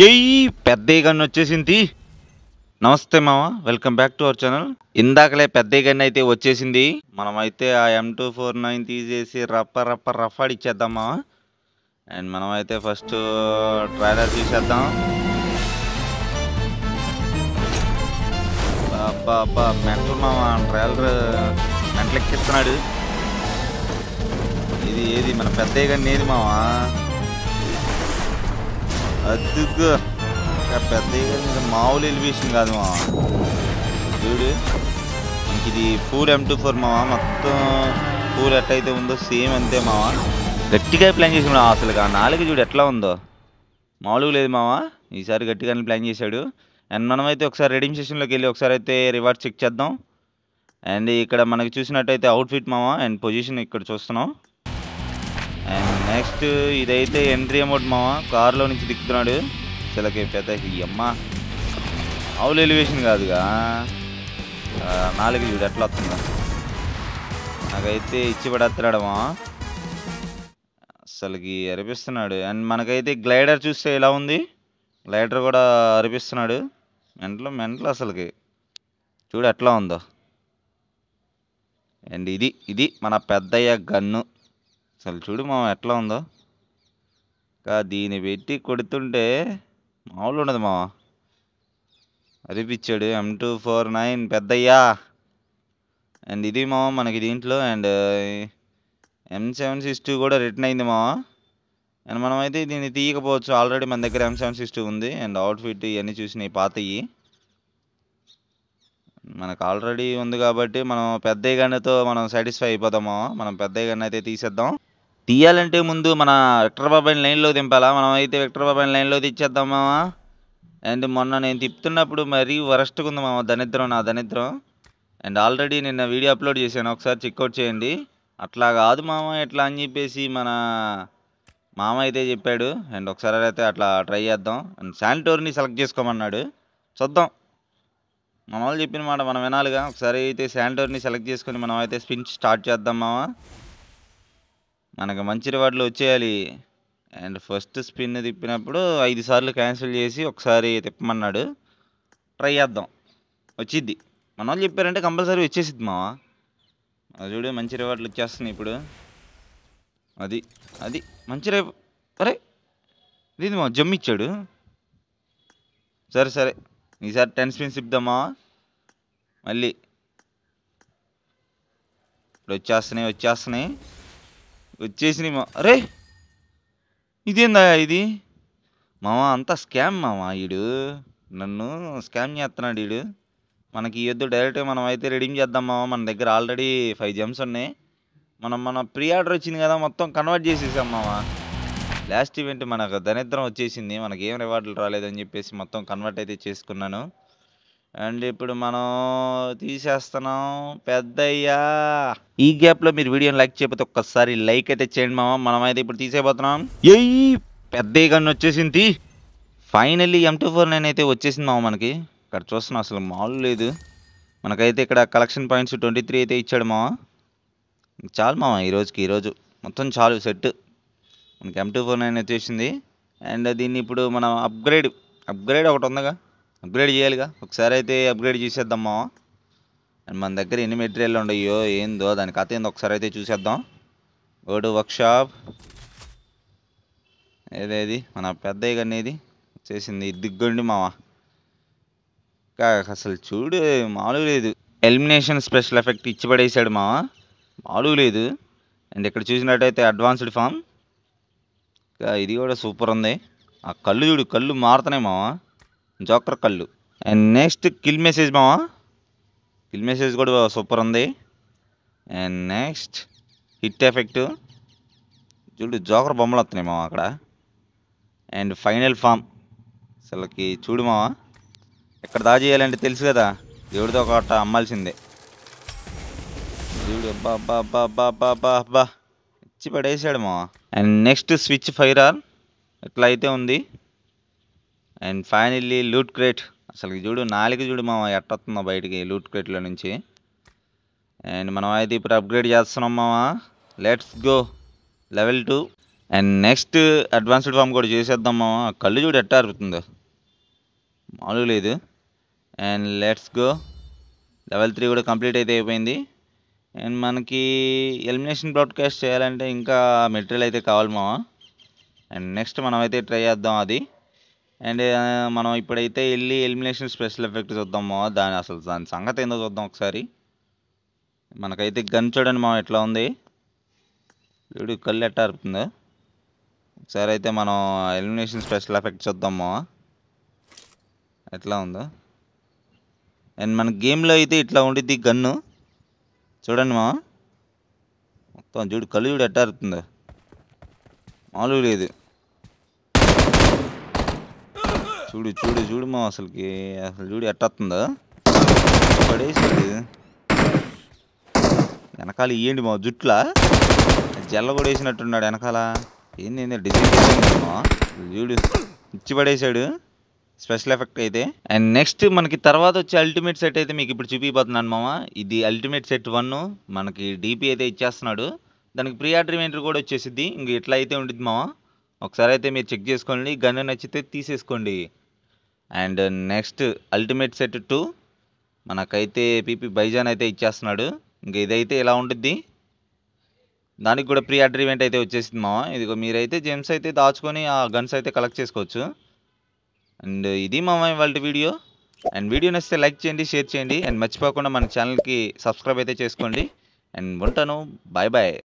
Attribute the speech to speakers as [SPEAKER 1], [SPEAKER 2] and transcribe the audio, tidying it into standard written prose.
[SPEAKER 1] ఏయ్ పెద్ద గన్ వచ్చేసింది. నమస్తే మామ, welcome back to our channel. ఇందాకలే పెద్ద గన్ అయితే వచ్చేసింది. మనమైతే ఆ M249 తీసేసి రఫ్ ఇచ్చేద్దాం మామ. అండ్ మనమైతే ఫస్ట్ ట్రైలర్ చూసేద్దాం. అబ్బా మెంటల్ మామ, ట్రైలర్ మెంటలెక్కిస్తున్నాడు. ఏది మన పెద్ద గన్ ఏది మామ? అద్దుగా పెద్ద మామూలు ఎలివేషన్ కాదు మా చూడు. మనకి ఇది ఫుల్ M24 మావా, మొత్తం ఫుల్ ఎట్లయితే ఉందో సేమ్ అంతే మావా. గట్టిగా ప్లాన్ చేసి అసలు ఆ నాలుగు చూడు ఎట్లా ఉందో, మామూలుగా లేదు మావా. ఈసారి గట్టిగానే ప్లాన్ చేశాడు. అండ్ మనమైతే ఒకసారి రెడీమ్ సెషన్లోకి వెళ్ళి ఒకసారి అయితే రివార్డ్ చెక్ చేద్దాం. అండ్ ఇక్కడ మనకి చూసినట్టయితే అవుట్ఫిట్ మావా అండ్ పొజిషన్ ఇక్కడ చూస్తున్నాం. అండ్ నెక్స్ట్ ఇదైతే ఎంట్రీ అమౌంట్ మావా, కారులో నుంచి దిక్కుతున్నాడు. అసలుకి పెద్ద అమ్మ ఆవులు ఎలివేషన్ కాదుగా, నాలుగు చూడు ఎట్లా వస్తుందా. నాకైతే ఇచ్చి పడేస్తున్నాడమ్మా, అసలుకి అరిపిస్తున్నాడు. అండ్ మనకైతే గ్లైడర్ చూస్తే ఎలా ఉంది, గ్లైడర్ కూడా అరిపిస్తున్నాడు. మెంటలు అసలుకి చూడు ఎట్లా ఉందో. అండ్ ఇది మన పెద్దయ్య గన్ను, అసలు చూడు మా ఎట్లా ఉందో. దీన్ని పెట్టి కొడుతుంటే మామూలు ఉండదు మావా, అరిపిచ్చాడు. M249 పెద్దయ్యా. అండ్ ఇది మావా మనకి దీంట్లో. అండ్ M762 కూడా రిటర్న్ అయింది మావా. అండ్ మనమైతే దీన్ని తీయకపోవచ్చు, ఆల్రెడీ మన దగ్గర M762 ఉంది. అండ్ అవుట్ఫిట్ ఇవన్నీ చూసినాయి పాతయి, మనకు ఆల్రెడీ ఉంది కాబట్టి మనం పెద్ద గన్నుతో మనం సాటిస్ఫై అయిపోతాం మావా. మనం పెద్ద గన్ను అయితే తీసేద్దాం. తీయాలంటే ముందు మన విక్టర్ బాబాయ్ లైన్లో దింపాలా. మనం అయితే విక్టర్ బాబాయ్ లైన్లో తెచ్చేద్దాం మావా. అండ్ మొన్న నేను తిప్పుతున్నప్పుడు మరీ వరస్ట్గా ఉంది మామ, నా దరిద్రం. అండ్ ఆల్రెడీ నిన్న వీడియో అప్లోడ్ చేశాను, ఒకసారి చెక్అవుట్ చేయండి. అట్లా కాదు మామ ఎట్లా అని చెప్పేసి మన మామ అయితే చెప్పాడు. అండ్ ఒకసారి అయితే అట్లా ట్రై చేద్దాం. అండ్ శాంటోర్ని సెలెక్ట్ చేసుకోమన్నాడు, చూద్దాం. మన వాళ్ళు చెప్పిన మాట మనం వినాలిగా. ఒకసారి అయితే శాంటోర్ని సెలెక్ట్ చేసుకొని మనం అయితే స్పిన్ స్టార్ట్ చేద్దాం మామ. మనకు మంచి రివార్డులు వచ్చేయాలి. అండ్ ఫస్ట్ స్పిన్ తిప్పినప్పుడు 5 సార్లు క్యాన్సిల్ చేసి ఒకసారి తిప్పమన్నాడు, ట్రై చేద్దాం. వచ్చిద్ది, మన వాళ్ళు చెప్పారంటే కంపల్సరీ వచ్చేసిద్ది మావా. చూడు మంచి రివార్డులు వచ్చేస్తున్నాయి ఇప్పుడు. అది మంచి అరే ఇది మా జమ్ ఇచ్చాడు. సరే ఈసారి 10 స్పిన్స్ తిప్పుదామా మళ్ళీ. ఇప్పుడు వచ్చేసినాయి మా. అరే ఇదేందా ఇది మామా, అంతా స్కామ్ మామా. వీడు నన్ను స్కామ్ చేస్తున్నాడు వీడు. మనకి ఇవద్దు, డైరెక్ట్గా మనం అయితే రెడీమ్ చేద్దాం మామా. మన దగ్గర ఆల్రెడీ 5 జెమ్స్ ఉన్నాయి. మన ప్రీ ఆర్డర్ వచ్చింది కదా, మొత్తం కన్వర్ట్ చేసేసాం మామా. లాస్ట్ ఈవెంట్ మనకు దరిద్రం వచ్చేసింది, మనకి ఏం రివార్డులు రాలేదని చెప్పేసి మొత్తం కన్వర్ట్ అయితే చేసుకున్నాను. అండ్ ఇప్పుడు మనం తీసేస్తున్నాం పెద్దయ్యా. ఈ గ్యాప్లో మీరు వీడియోని లైక్ చేయకపోతే ఒక్కసారి లైక్ అయితే చేయండి మామ. మనమైతే ఇప్పుడు తీసేయబోతున్నాం. పెద్ద గన్ వచ్చేసింది. ఫైనల్లీ M249 అయితే వచ్చేసింది మామ. మనకి ఇక్కడ చూస్తున్నాం, అసలు మామూలు లేదు. మనకైతే ఇక్కడ కలెక్షన్ పాయింట్స్ 23 అయితే ఇచ్చాడు మామ. చాలు మామ, ఈరోజు మొత్తం చాలు సెట్. మనకి M249 వచ్చేసింది. అండ్ దీన్ని ఇప్పుడు మనం అప్గ్రేడ్ ఒకటి ఉందిగా, అప్గ్రేడ్ చేయాలిగా. ఒకసారి అయితే అప్గ్రేడ్ చేసేద్దాం మామ. అండ్ మన దగ్గర ఎన్ని మెటీరియల్ ఉన్నాయో ఏందో దాని కథ ఏందో ఒకసారి అయితే చూసేద్దాం. గోడు వర్క్షాప్ ఏదేది మన పెద్దయ్య అనేది వచ్చేసింది. దిగ్గండి మామ, అసలు చూడు మామూలుగా లేదు. ఎలిమినేషన్ స్పెషల్ ఎఫెక్ట్ ఇచ్చి పడేసాడు మామ, మామూలుగా లేదు. అండ్ ఇక్కడ చూసినట్టయితే అడ్వాన్స్డ్ ఫామ్, ఇది కూడా సూపర్ ఉంది. ఆ కళ్ళు చూడు, కళ్ళు మారుతున్నాయి మామ, జోకర్ కళ్ళు. అండ్ నెక్స్ట్ కిల్ మెసేజ్ మామ, కిల్ మెసేజ్ కూడా సూపర్ ఉంది. అండ్ నెక్స్ట్ హిట్ ఎఫెక్ట్ చూడు, జోకర్ బొమ్మలు వస్తున్నాయి మామ అక్కడ. అండ్ ఫైనల్ ఫామ్ అసలుకి చూడు మామ, ఎక్కడ దాచేయాలంటే తెలుసు కదా, దేవుడితో ఒక అమ్మాల్సిందే. చూడు అబ్బా ఇచ్చి పడేసాడు మామ. And next switch fire on ఇట్లా అయితే ఉంది. అండ్ ఫైనల్లీ లూట్ క్రేట్, అసలు చూడు నాలుగు చూడు మామ ఎట్టొస్తుందో బయటికి లూట్ క్రేట్లో నుంచి. అండ్ మనం అయితే ఇప్పుడు అప్గ్రేడ్ చేస్తున్నాం మామ. Let's go level 2. And next advanced form కూడా చేసేద్దాం మామ. కళ్ళు చూడు ఎట్టా అరుతుందో, మామూలు లేదు. And let's go. లెవెల్ 3 కూడా కంప్లీట్ అయితే అయిపోయింది. అండ్ మనకి ఎలిమినేషన్ బ్రాడ్కాస్ట్ చేయాలంటే ఇంకా మెటీరియల్ అయితే కావాలి మామ. అండ్ నెక్స్ట్ మనం అయితే ట్రై చేద్దాం అది. అండ్ మనం ఇప్పుడైతే వెళ్ళి ఎలిమినేషన్ స్పెషల్ ఎఫెక్ట్ చూద్దాం మామ. దాని సంగతి ఏందో చూద్దాం ఒకసారి. మనకైతే గన్ చూడండి మామ ఎట్లా ఉంది, చూడు కళ్ళు ఎట్టా అరుతుందో. ఒకసారి అయితే మనం ఎలిమినేషన్ స్పెషల్ ఎఫెక్ట్ చూద్దాం మామ ఎట్లా ఉందో. అండ్ మన గేమ్లో అయితే ఇట్లా ఉండిద్ది గన్ను, చూడండి మామ. మొత్తం చూడు కళ్ళు చూడు ఎట్టా అరుతుందో, మామూలు లేదు. చూడు చూడు చూడు మా అసలు చూడు ఎట్టొస్తుందో, పడేసాడు. వెనకాల ఇయ్యండి మా జుట్లా జల్ల కూడా వేసినట్టున్నాడు వెనకాల. ఏంది డిజైన్ మా చూడు ఇచ్చి పడేసాడు స్పెషల్ ఎఫెక్ట్ అయితే. అండ్ నెక్స్ట్ మనకి తర్వాత వచ్చే అల్టిమేట్ సెట్ అయితే మీకు ఇప్పుడు చూపిపోతున్నాను మామ. ఇది అల్టిమేట్ సెట్ 1. మనకి డీపీ అయితే ఇచ్చేస్తున్నాడు, దానికి ప్రీ ఆర్డర్ ఈవెంట్ కూడా వచ్చేసిద్ది. ఇంక ఇట్లా అయితే ఉంటుంది మామ. ఒకసారి అయితే మీరు చెక్ చేసుకోండి, గన్ నచ్చితే తీసేసుకోండి. అండ్ నెక్స్ట్ అల్టిమేట్ సెట్ 2 మనకైతే పీపీ బైజాన్ అయితే ఇచ్చేస్తున్నాడు. ఇంక ఇదైతే ఇలా ఉంటుంది, దానికి కూడా ప్రీ ఆర్డర్ ఈవెంట్ అయితే వచ్చేసింది మామ. ఇదిగో మీరైతే జెమ్స్ అయితే దాచుకొని ఆ గన్స్ అయితే కలెక్ట్ చేసుకోవచ్చు. అండ్ ఇది మామ ఇవాళ వీడియో. అండ్ వీడియో నచ్చితే లైక్ చేయండి, షేర్ చేయండి. అండ్ మర్చిపోకుండా మన ఛానల్కి సబ్స్క్రైబ్ అయితే చేసుకోండి. అండ్ ఉంటాను, బాయ్ బాయ్.